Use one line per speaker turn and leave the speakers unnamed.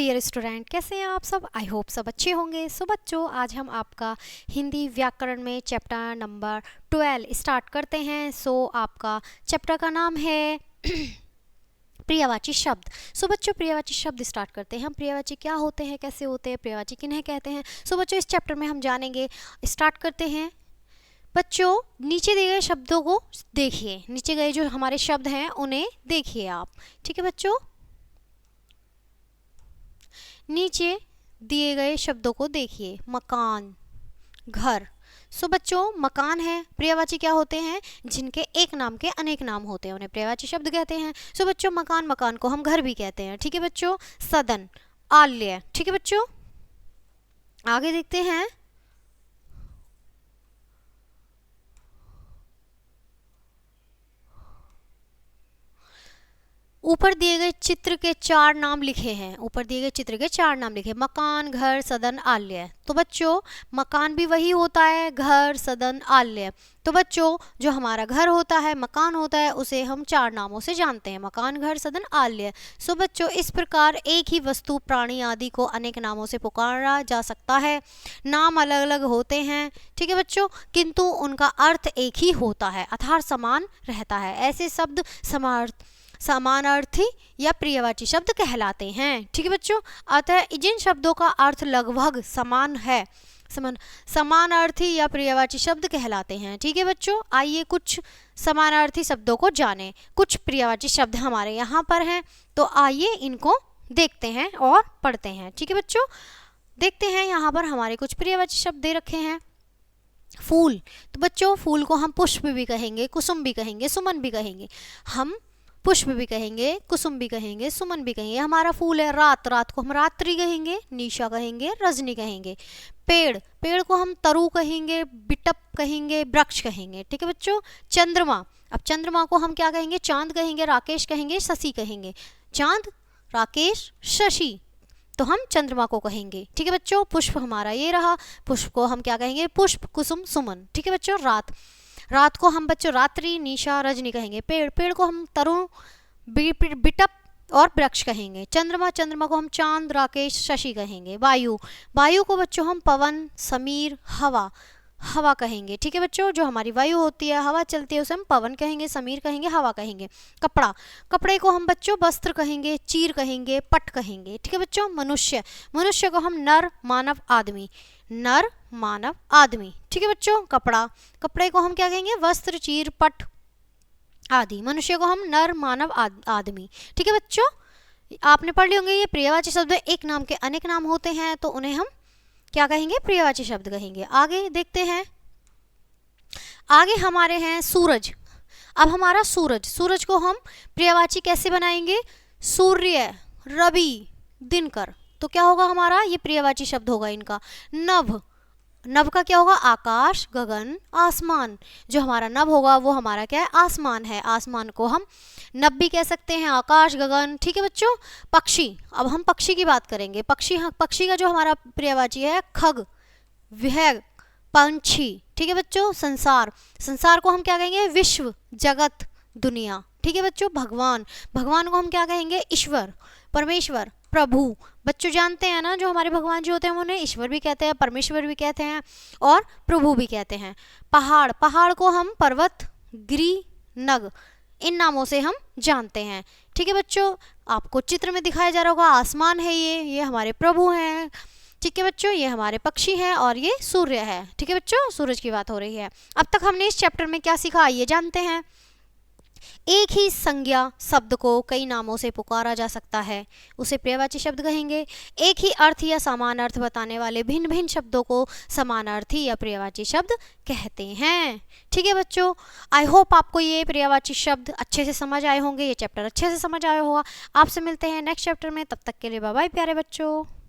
Dear student, कैसे हैं आप सब। आई होप सब अच्छे होंगे। सो बच्चों, आज हम आपका हिंदी व्याकरण में चैप्टर नंबर 12 स्टार्ट करते हैं। सो आपका चैप्टर का नाम है प्रियवाची शब्द। सो बच्चों, प्रियवाची शब्द स्टार्ट करते हैं हम। प्रियवाची क्या होते हैं, कैसे होते हैं, प्रियवाची किन्हें कहते हैं। सो बच्चों, इस चैप्टर में हम जानेंगे। स्टार्ट करते हैं। बच्चों, नीचे दिए गए शब्दों को देखिए। नीचे गए जो हमारे शब्द हैं उन्हें देखिए आप। ठीक है बच्चों, नीचे दिए गए शब्दों को देखिए। मकान, घर। सो बच्चों, मकान है, प्रियवाची क्या होते हैं, जिनके एक नाम के अनेक नाम होते हैं, उन्हें प्रियवाची शब्द कहते हैं। सो बच्चों, मकान को हम घर भी कहते हैं। ठीक है बच्चों। सदन, आलय। ठीक है बच्चों, आगे देखते हैं। ऊपर दिए गए चित्र के 4 नाम लिखे हैं। ऊपर दिए गए चित्र के 4 नाम लिखे, मकान, घर, सदन, आलय। तो बच्चों, मकान भी वही होता है, घर, सदन, आलय। तो बच्चों, जो हमारा घर होता है, मकान होता है, उसे हम 4 नामों से जानते हैं, मकान, घर, सदन, आलय। सो बच्चों, इस प्रकार एक ही वस्तु, प्राणी आदि को अनेक नामों से पुकारा जा सकता है। नाम अलग अलग होते हैं, ठीक है बच्चों, किंतु उनका अर्थ एक ही होता है, अर्थात समान रहता है। ऐसे शब्द समानार्थी या प्रियवाची शब्द कहलाते हैं। ठीक है बच्चों। अतः जिन शब्दों का अर्थ लगभग समान है, समानार्थी या प्रियवाची शब्द कहलाते हैं। ठीक है बच्चों, आइए कुछ समानार्थी शब्दों को जानें। कुछ प्रियवाची शब्द हमारे यहाँ पर हैं, तो आइए इनको देखते हैं और पढ़ते हैं। ठीक है बच्चों, देखते हैं। यहाँ पर हमारे कुछ प्रियवाची शब्द दे रखे हैं। फूल, तो बच्चों फूल को हम पुष्प भी कहेंगे, कुसुम भी कहेंगे, सुमन भी कहेंगे। हम पुष्प भी कहेंगे, कुसुम भी कहेंगे, सुमन भी कहेंगे। हमारा फूल है रात को हम रात्रि कहेंगे, निशा कहेंगे, रजनी कहेंगे। पेड़ को हम तरु कहेंगे, बिटप कहेंगे, वृक्ष कहेंगे। ठीक है बच्चों। चंद्रमा, अब चंद्रमा को हम क्या कहेंगे, चांद कहेंगे, राकेश कहेंगे, शशि कहेंगे। चांद, राकेश, शशि, तो हम चंद्रमा को कहेंगे। ठीक है बच्चों। पुष्प हमारा ये रहा, पुष्प को हम क्या कहेंगे, पुष्प, कुसुम, सुमन। ठीक है बच्चों। रात को हम बच्चों रात्रि, निशा, रजनी कहेंगे। पेड़ को हम तरुण, बिटप और वृक्ष कहेंगे। चंद्रमा को हम चांद, राकेश, शशि कहेंगे। वायु को बच्चों हम पवन, समीर, हवा कहेंगे। ठीक है बच्चों। जो हमारी वायु होती है, हवा चलती है, उसे हम पवन कहेंगे, समीर कहेंगे, हवा कहेंगे। कपड़े को हम बच्चों वस्त्र कहेंगे, चीर कहेंगे, पट कहेंगे। ठीक है बच्चों। मनुष्य को हम नर, मानव, आदमी। ठीक है बच्चों। कपड़े को हम क्या कहेंगे, वस्त्र, चीर, पट आदि। मनुष्य को हम नर, मानव, आदमी। ठीक है बच्चों। आपने पढ़ लिए होंगे, ये प्रियवाची शब्द एक नाम के अनेक नाम होते हैं, तो उन्हें हम क्या कहेंगे, प्रियवाची शब्द कहेंगे। आगे देखते हैं। आगे हमारे हैं सूरज। अब हमारा सूरज को हम प्रियवाची कैसे बनाएंगे, सूर्य, रवि, दिनकर। तो क्या होगा हमारा, ये प्रियवाची शब्द होगा इनका। नभ का क्या होगा, आकाश, गगन, आसमान। जो हमारा नभ होगा वो हमारा क्या है, आसमान है। आसमान को हम नभ भी कह सकते हैं, आकाश, गगन। ठीक है बच्चों। पक्षी, अब हम पक्षी की बात करेंगे। पक्षी का जो हमारा प्रियवाची है, खग, विहग, पंछी। ठीक है बच्चों। संसार को हम क्या कहेंगे, विश्व, जगत, दुनिया। ठीक है बच्चों। भगवान को हम क्या कहेंगे, ईश्वर, परमेश्वर, प्रभु। बच्चों जानते हैं ना, जो हमारे भगवान जी होते हैं उन्हें ईश्वर भी कहते हैं, परमेश्वर भी कहते हैं और प्रभु भी कहते हैं। पहाड़ को हम पर्वत, गिरि, नग, इन नामों से हम जानते हैं। ठीक है बच्चों। आपको चित्र में दिखाया जा रहा होगा, आसमान है, ये हमारे प्रभु हैं। ठीक है बच्चों। ये हमारे पक्षी हैं और ये सूर्य है। ठीक है बच्चों, सूरज की बात हो रही है। अब तक हमने इस चैप्टर में क्या सीखा, आइए जानते हैं। एक ही संज्ञा शब्द को कई नामों से पुकारा जा सकता है, उसे प्रियवाची शब्द कहेंगे। एक ही अर्थ या समान अर्थ बताने वाले भिन्न भिन्न शब्दों को समानार्थी या प्रियवाची शब्द कहते हैं। ठीक है बच्चों। आई होप आपको ये प्रियवाची शब्द अच्छे से समझ आए होंगे, ये चैप्टर अच्छे से समझ आया होगा। आपसे मिलते हैं नेक्स्ट चैप्टर में, तब तक के लिए बाय बाय प्यारे बच्चों।